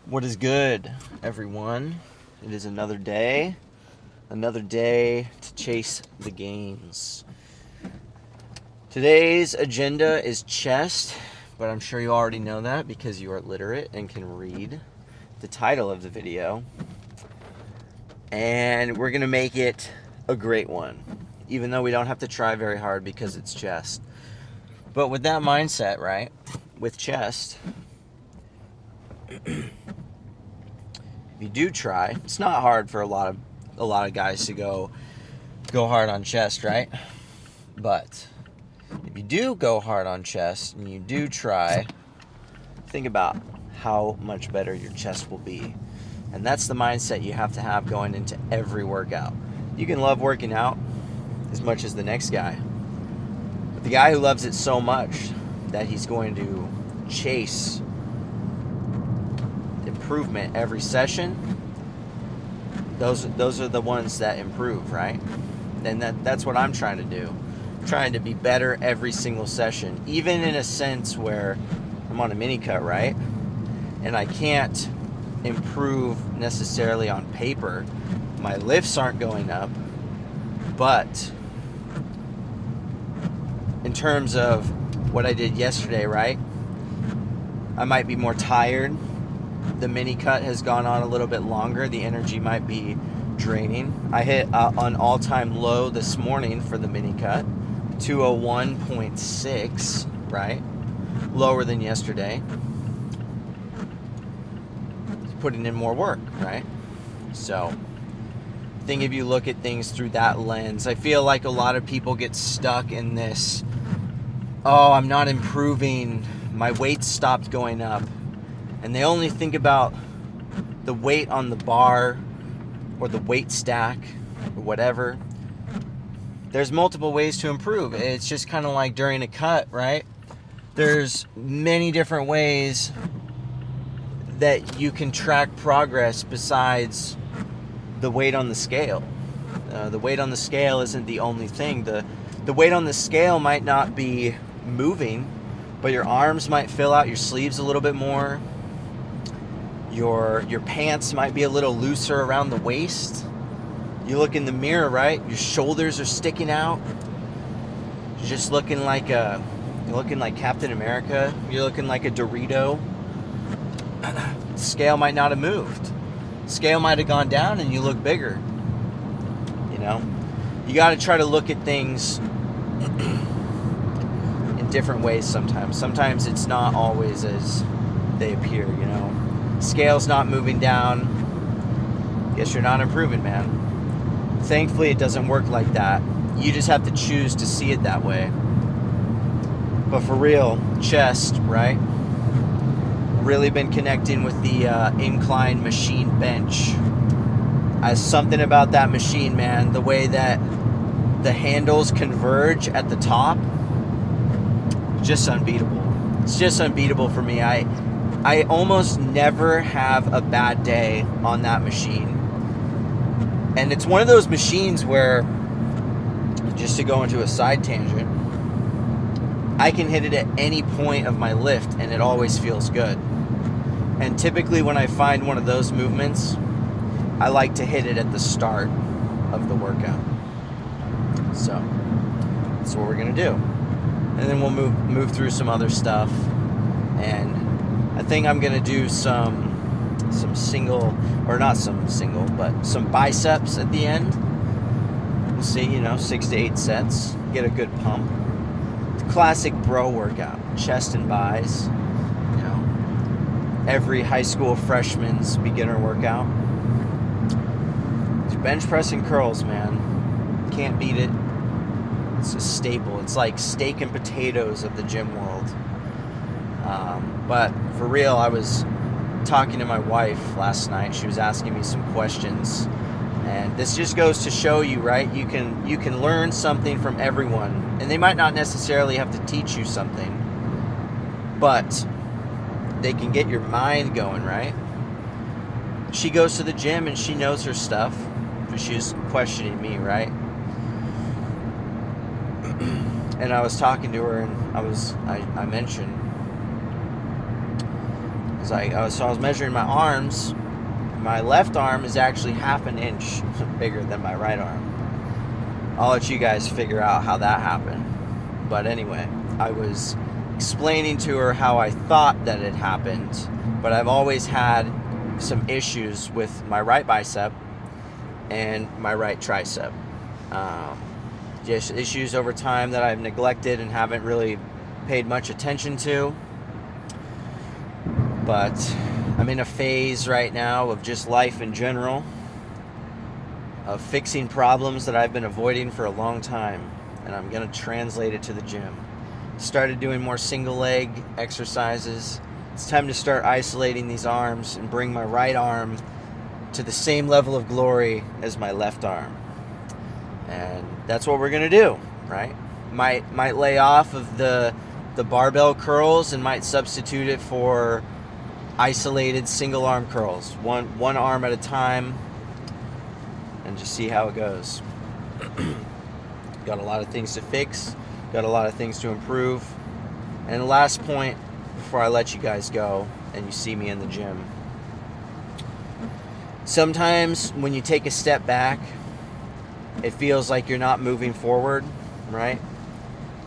What is good, everyone? It is another day to chase the gains. Today's agenda is chest, but I'm sure you already know that because you are literate and can read the title of the video. And we're going to make it a great one, even though we don't have to try very hard because it's chest. But with that mindset, right, with chest, if you do try, it's not hard for a lot of guys to go hard on chest, right? But if you do go hard on chest and you do try, think about how much better your chest will be. And that's the mindset you have to have going into every workout. You can love working out as much as the next guy, but the guy who loves it so much that he's going to chase improvement every session, those are the ones that improve, right? And that's what I'm trying to do. I'm trying to be better every single session, even in a sense where I'm on a mini cut, right? And I can't improve necessarily on paper. My lifts aren't going up, but in terms of what I did yesterday, right? I might be more tired. The mini cut has gone on a little bit longer. The energy might be draining. I hit an all-time low this morning for the mini cut, 201.6, right? Lower than yesterday. Putting in more work, right? So I think if you look at things through that lens, I feel like a lot of people get stuck in this, oh, I'm not improving, my weight stopped going up. And they only think about the weight on the bar or the weight stack or whatever. There's multiple ways to improve. It's just kind of like during a cut, right? There's many different ways that you can track progress besides the weight on the scale. The weight on the scale isn't the only thing. The weight on the scale might not be moving, but your arms might fill out your sleeves a little bit more. Your pants might be a little looser around the waist. You look in the mirror, right? Your shoulders are sticking out. You're just looking like Captain America. You're looking like a Dorito. The scale might not have moved. The scale might have gone down and you look bigger. You know? You got to try to look at things in different ways sometimes. Sometimes it's not always as they appear, you know? Scale's not moving down. Guess you're not improving, man. Thankfully, it doesn't work like that. You just have to choose to see it that way. But for real, chest, right? Really been connecting with the incline machine bench. Something about that machine, man. The way that the handles converge at the top, just unbeatable. It's just unbeatable for me. I almost never have a bad day on that machine. And it's one of those machines where, just to go into a side tangent, I can hit it at any point of my lift and it always feels good. And typically when I find one of those movements, I like to hit it at the start of the workout. So that's what we're gonna do. And then we'll move through some other stuff. And I think I'm gonna do some single, or not some single, but some biceps at the end. We'll see, 6 to 8 sets. Get a good pump. Classic bro workout. Chest and bis. Every high school freshman's beginner workout. It's bench press and curls, man. Can't beat it. It's a staple. It's like steak and potatoes of the gym world. But for real, I was talking to my wife last night. She was asking me some questions. And this just goes to show you, right? You can learn something from everyone. And they might not necessarily have to teach you something. But they can get your mind going, right? She goes to the gym and she knows her stuff, but she's questioning me, right? And I was talking to her and I mentioned, It's like, so I was measuring my arms. My left arm is actually half an inch bigger than my right arm. I'll let you guys figure out how that happened. But anyway, I was explaining to her how I thought that it happened, but I've always had some issues with my right bicep and my right tricep. Just issues over time that I've neglected and haven't really paid much attention to. But I'm in a phase right now of just life in general, of fixing problems that I've been avoiding for a long time, and I'm going to translate it to the gym. Started doing more single leg exercises. It's time to start isolating these arms and bring my right arm to the same level of glory as my left arm. And that's what we're going to do, right? Might lay off of the barbell curls and might substitute it for isolated single arm curls, one arm at a time, and just see how it goes. Got a lot of things to fix, got a lot of things to improve. And the last point before I let you guys go and you see me in the gym, sometimes when you take a step back, it feels like you're not moving forward, right?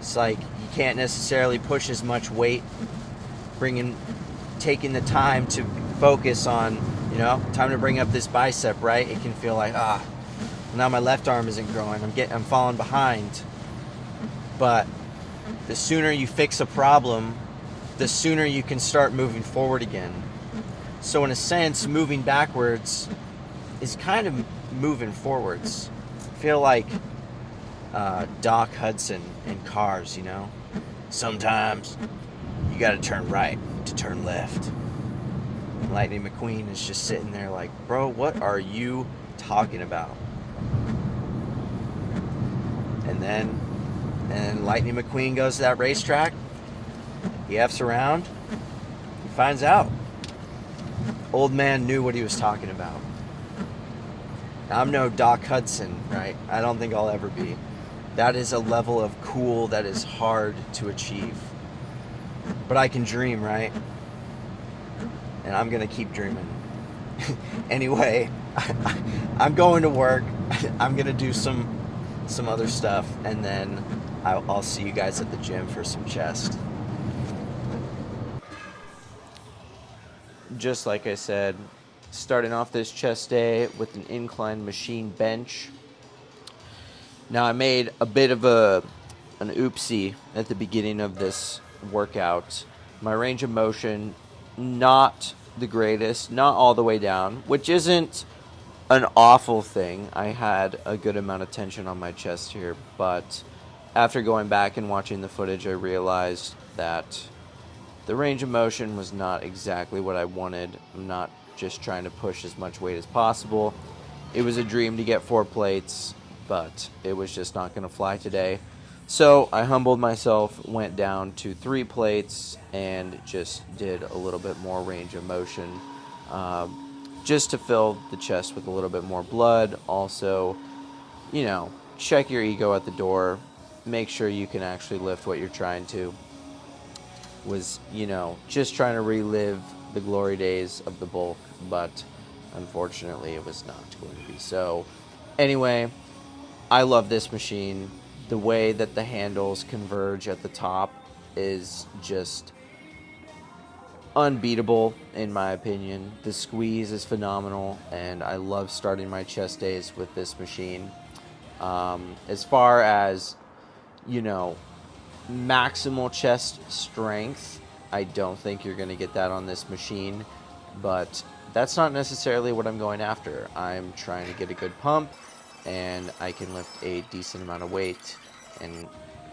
It's like you can't necessarily push as much weight, taking the time to focus on, time to bring up this bicep, right? It can feel like, now my left arm isn't growing. I'm falling behind. But the sooner you fix a problem, the sooner you can start moving forward again. So in a sense, moving backwards is kind of moving forwards. I feel like Doc Hudson in Cars, Sometimes you got to turn right to turn left. Lightning McQueen is just sitting there like, bro, what are you talking about? And then Lightning McQueen goes to that racetrack. He F's around. He finds out. Old man knew what he was talking about. I'm no Doc Hudson, right? I don't think I'll ever be. That is a level of cool that is hard to achieve. But I can dream, right? And I'm going to keep dreaming. Anyway, I'm going to work. I'm going to do some other stuff. And then I'll see you guys at the gym for some chest. Just like I said, starting off this chest day with an incline machine bench. Now I made a bit of an oopsie at the beginning of this workout. My range of motion, not the greatest, not all the way down, which isn't an awful thing. I had a good amount of tension on my chest here, but after going back and watching the footage, I realized that the range of motion was not exactly what I wanted. I'm not just trying to push as much weight as possible. It was a dream to get 4 plates, but it was just not going to fly today. So I humbled myself, went down to 3 plates, and just did a little bit more range of motion, just to fill the chest with a little bit more blood. Also, check your ego at the door. Make sure you can actually lift what you're trying to. Was, just trying to relive the glory days of the bulk, but unfortunately it was not going to be so. Anyway, I love this machine. The way that the handles converge at the top is just unbeatable, in my opinion. The squeeze is phenomenal, and I love starting my chest days with this machine. As far as, maximal chest strength, I don't think you're going to get that on this machine, but that's not necessarily what I'm going after. I'm trying to get a good pump, and I can lift a decent amount of weight and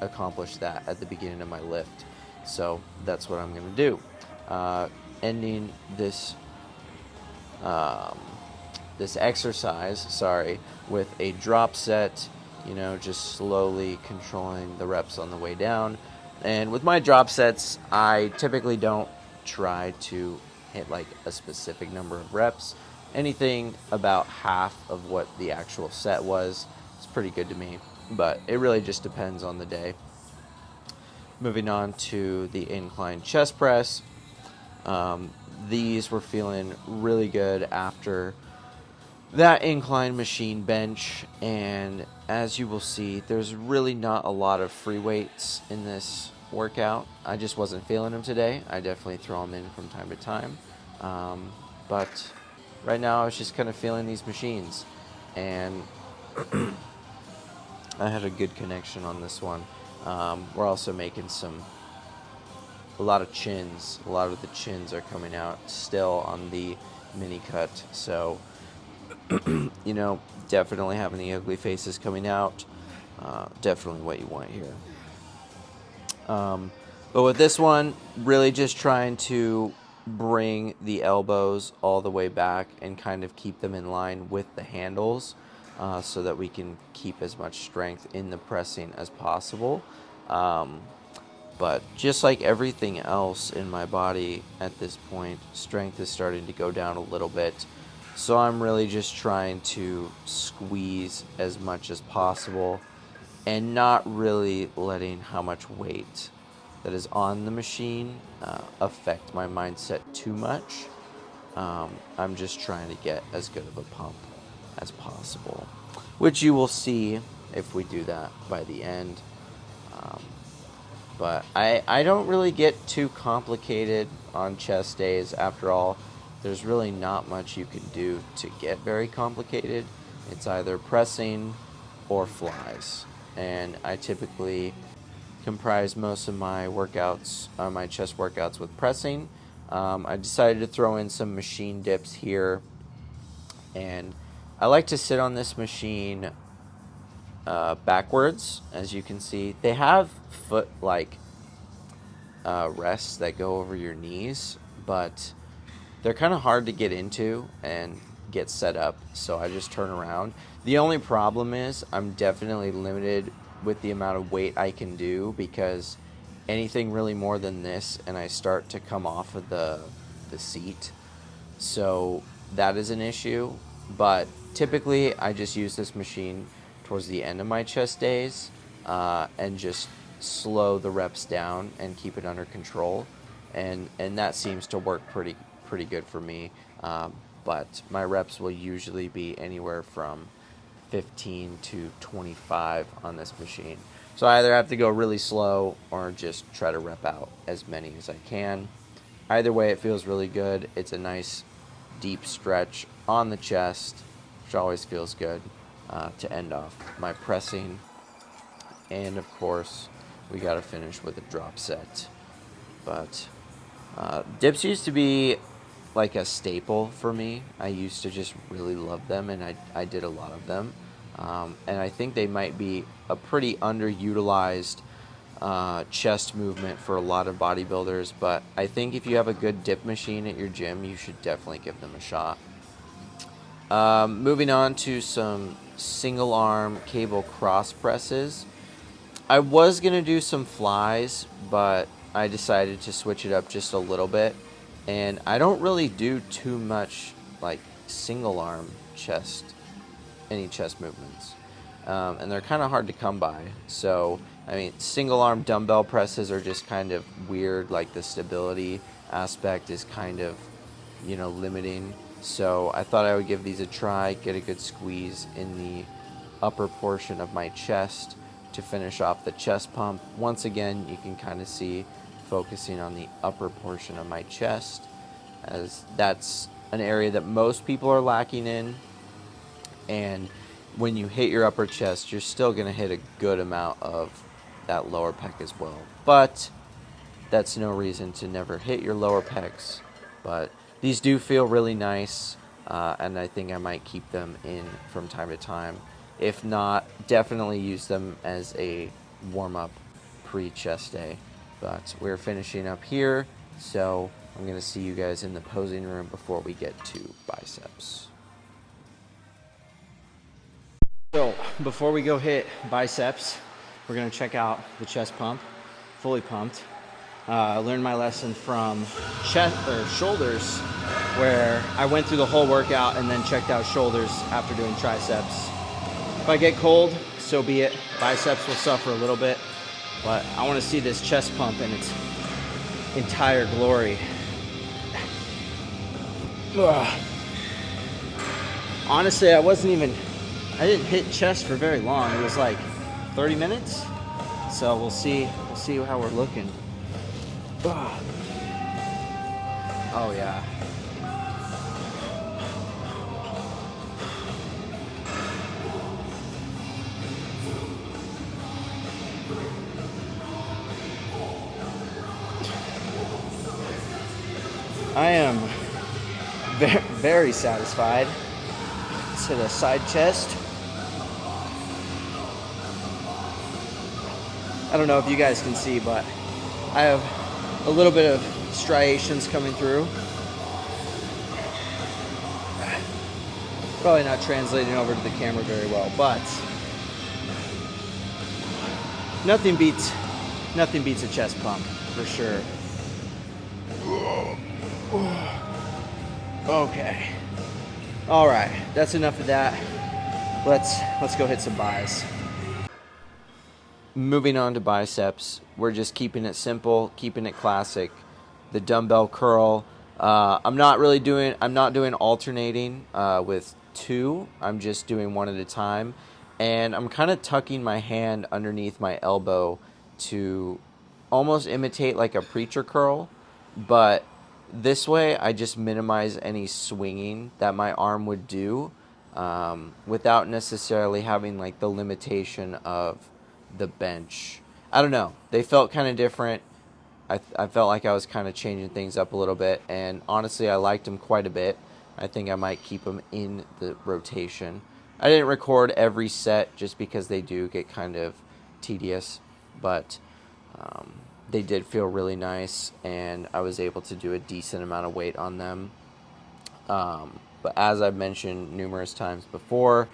accomplish that at the beginning of my lift. So that's what I'm going to do. Ending this this exercise, with a drop set, just slowly controlling the reps on the way down. And with my drop sets, I typically don't try to hit like a specific number of reps. Anything about half of what the actual set was is pretty good to me, but it really just depends on the day. Moving on to the incline chest press. these were feeling really good after that incline machine bench. And as you will see, there's really not a lot of free weights in this workout. I just wasn't feeling them today. I definitely throw them in from time to time. But right now I was just kind of feeling these machines. And I had a good connection on this one. We're also making a lot of chins. A lot of the chins are coming out still on the mini cut. So, you know, definitely having the ugly faces coming out. Definitely what you want here. But with this one, really just trying to bring the elbows all the way back and kind of keep them in line with the handles, so that we can keep as much strength in the pressing as possible. But just like everything else in my body at this point, strength is starting to go down a little bit. So I'm really just trying to squeeze as much as possible and not really letting how much weight that is on the machine affect my mindset too much. I'm just trying to get as good of a pump as possible, which you will see if we do that by the end. But I don't really get too complicated on chest days. After all, there's really not much you can do to get very complicated. It's either pressing or flies. And I typically comprise most of my workouts, my chest workouts, with pressing. I decided to throw in some machine dips here. And I like to sit on this machine backwards, as you can see. They have foot-like rests that go over your knees, but they're kind of hard to get into and get set up, so I just turn around. The only problem is I'm definitely limited with the amount of weight I can do, because anything really more than this and I start to come off of the seat. So that is an issue, but typically I just use this machine towards the end of my chest days, and just slow the reps down and keep it under control, and that seems to work pretty good for me. But my reps will usually be anywhere from 15 to 25 on this machine. So I either have to go really slow or just try to rep out as many as I can. Either way, it feels really good. It's a nice deep stretch on the chest, which always feels good to end off my pressing. And of course, we got to finish with a drop set. But dips used to be like a staple for me. I used to just really love them, and I did a lot of them. And I think they might be a pretty underutilized chest movement for a lot of bodybuilders, but I think if you have a good dip machine at your gym, you should definitely give them a shot. Moving on to some single arm cable cross presses. I was going to do some flies, but I decided to switch it up just a little bit. And I don't really do too much like single arm any chest movements. And they're kind of hard to come by. So, I mean, single arm dumbbell presses are just kind of weird. Like the stability aspect is kind of, limiting. So I thought I would give these a try, get a good squeeze in the upper portion of my chest to finish off the chest pump. Once again, you can kind of see focusing on the upper portion of my chest, as that's an area that most people are lacking in. And when you hit your upper chest, you're still going to hit a good amount of that lower pec as well. But that's no reason to never hit your lower pecs. But these do feel really nice, and I think I might keep them in from time to time. If not, definitely use them as a warm-up pre-chest day. But we're finishing up here, so I'm going to see you guys in the posing room before we get to biceps. So before we go hit biceps, we're going to check out the chest pump, fully pumped. I learned my lesson from shoulders, where I went through the whole workout and then checked out shoulders after doing triceps. If I get cold, so be it. Biceps will suffer a little bit, but I want to see this chest pump in its entire glory. Ugh. Honestly, I didn't hit chest for very long. It was like 30 minutes. So we'll see how we're looking. Ugh. Oh yeah. I am very, very satisfied. To the side chest. I don't know if you guys can see, but I have a little bit of striations coming through. Probably not translating over to the camera very well, but nothing beats a chest pump for sure. Okay. All right, that's enough of that. Let's go hit some buys. Moving on to biceps, we're just keeping it simple, keeping it classic. The dumbbell curl. I'm not doing alternating with two. I'm just doing one at a time, and I'm kind of tucking my hand underneath my elbow to almost imitate like a preacher curl, but this way I just minimize any swinging that my arm would do without necessarily having like the limitation of the bench. I don't know. They felt kind of different. I felt like I was kind of changing things up a little bit, and honestly I liked them quite a bit. I think I might keep them in the rotation. I didn't record every set just because they do get kind of tedious, but they did feel really nice, and I was able to do a decent amount of weight on them. But as I've mentioned numerous times before,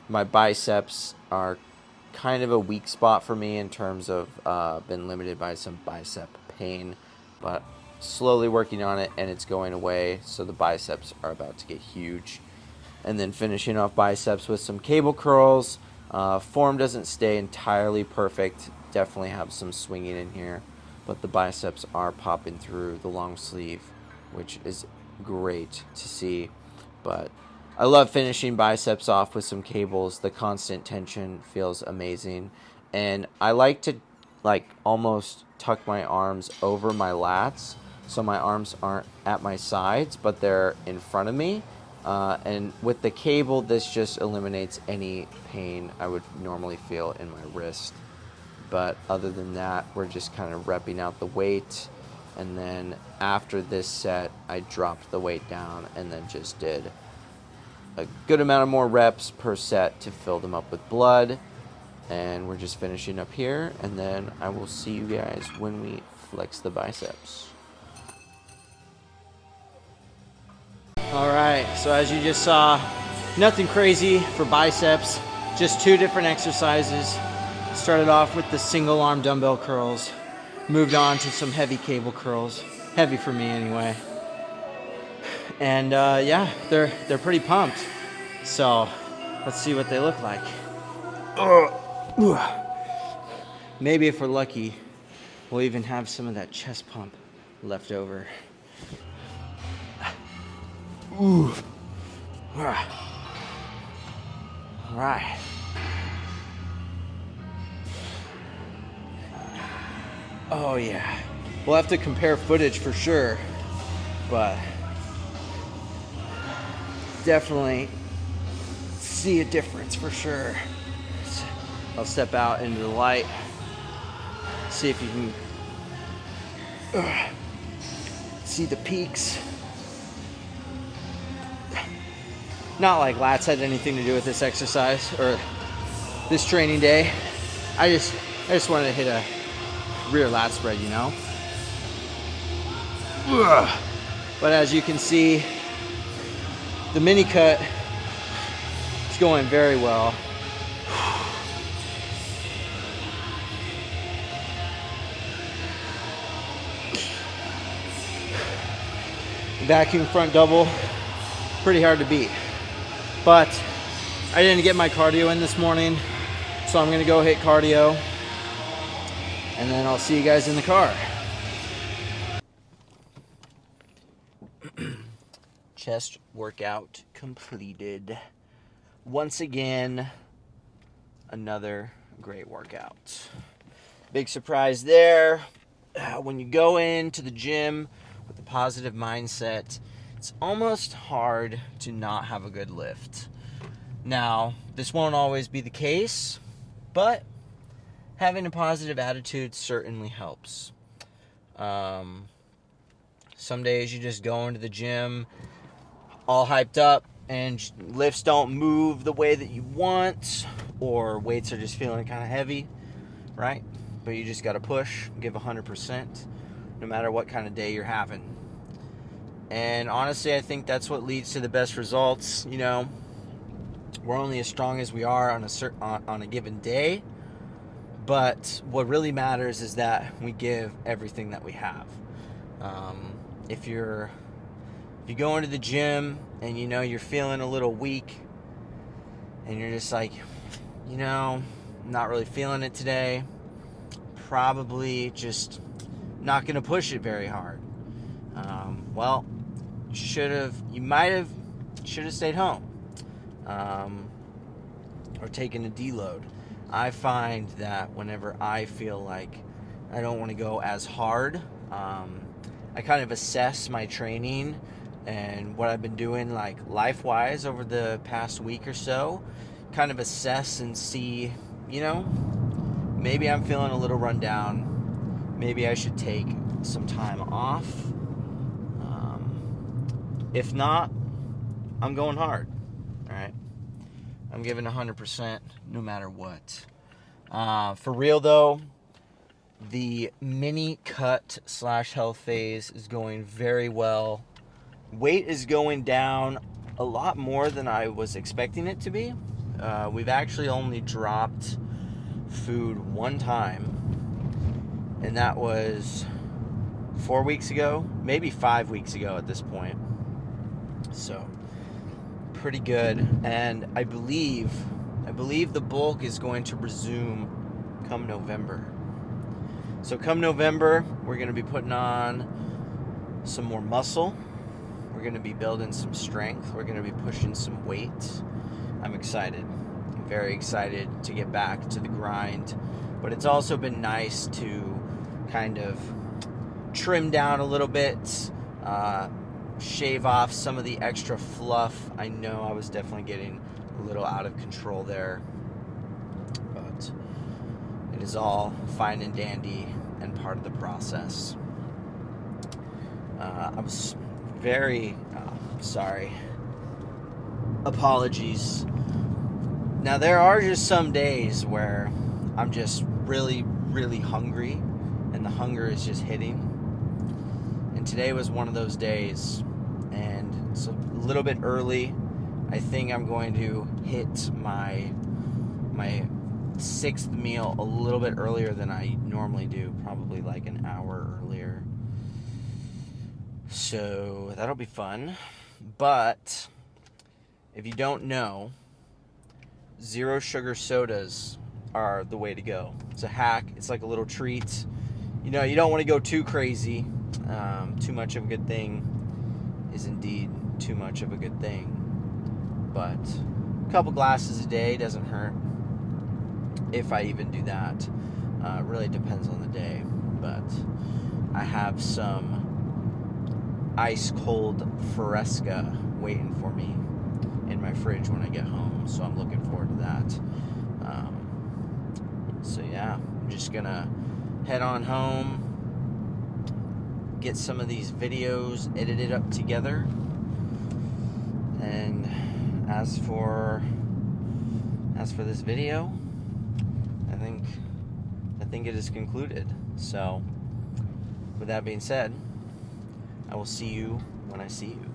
my biceps are kind of a weak spot for me in terms of been limited by some bicep pain, but slowly working on it, and it's going away, so the biceps are about to get huge. And then finishing off biceps with some cable curls. Form doesn't stay entirely perfect, definitely have some swinging in here, but the biceps are popping through the long sleeve, which is great to see. But I love finishing biceps off with some cables. The constant tension feels amazing, and I like to almost tuck my arms over my lats, so my arms aren't at my sides, but they're in front of me. And with the cable, this just eliminates any pain I would normally feel in my wrist. But other than that, we're just kind of repping out the weight. And then after this set, I dropped the weight down and then just did a good amount of more reps per set to fill them up with blood. And we're just finishing up here, and then I will see you guys when we flex the biceps. Alright, so as you just saw, nothing crazy for biceps, just two different exercises. Started off with the single arm dumbbell curls, moved on to some heavy cable curls, heavy for me anyway. And yeah, they're pretty pumped. So let's see what they look like. Maybe if we're lucky, we'll even have some of that chest pump left over. Ooh. All right. Oh yeah. We'll have to compare footage for sure, but definitely see a difference for sure. I'll step out into the light, see if you can see the peaks. Not like lats had anything to do with this exercise or this training day. I just wanted to hit a rear lat spread, you know. But as you can see, the mini cut is going very well. Vacuum front double, pretty hard to beat. But I didn't get my cardio in this morning, so I'm gonna go hit cardio, and then I'll see you guys in the car. Chest workout completed. Once again, another great workout. Big surprise there. When you go into the gym with a positive mindset, it's almost hard to not have a good lift. Now, this won't always be the case, but having a positive attitude certainly helps. Some days you just go into the gym all hyped up and lifts don't move the way that you want, or weights are just feeling kind of heavy, right? But you just got to push, give 100%, no matter what kind of day you're having. And honestly, I think that's what leads to the best results. You know, we're only as strong as we are on a given day. But what really matters is that we give everything that we have. If you go into the gym and you know you're feeling a little weak and you're just like, you know, not really feeling it today, probably just not going to push it very hard. Well, you might have stayed home or taken a deload. I find that whenever I feel like I don't want to go as hard, I kind of assess my training and what I've been doing, like life-wise, over the past week or so. Kind of assess and see, you know, maybe I'm feeling a little run down. Maybe I should take some time off. If not, I'm going hard. All right, I'm giving 100% no matter what. For real though, the mini cut / health phase is going very well. Weight is going down a lot more than I was expecting it to be. We've actually only dropped food one time, and that was 4 weeks ago, maybe 5 weeks ago at this point. So pretty good. And I believe the bulk is going to resume come November. So come November, we're going to be putting on some more muscle. We're going to be building some strength. We're going to be pushing some weight. I'm excited. I'm very excited to get back to the grind. But it's also been nice to kind of trim down a little bit, shave off some of the extra fluff. I know I was definitely getting a little out of control there, but it is all fine and dandy and part of the process. I was very sorry. Apologies. Now, there are just some days where I'm just really, really hungry, and the hunger is just hitting. And today was one of those days, and it's a little bit early. I think I'm going to hit my sixth meal a little bit earlier than I normally do, probably like an hour earlier. So that'll be fun. But if you don't know, zero sugar sodas are the way to go. It's a hack. It's like a little treat. You know, you don't want to go too crazy. Too much of a good thing is indeed too much of a good thing. But a couple glasses a day doesn't hurt, if I even do that. It really depends on the day. But I have some ice cold Fresca waiting for me in my fridge when I get home, so I'm looking forward to that. So yeah, I'm just gonna head on home, get some of these videos edited up together, and as for this video, I think it is concluded. So with that being said, I will see you when I see you.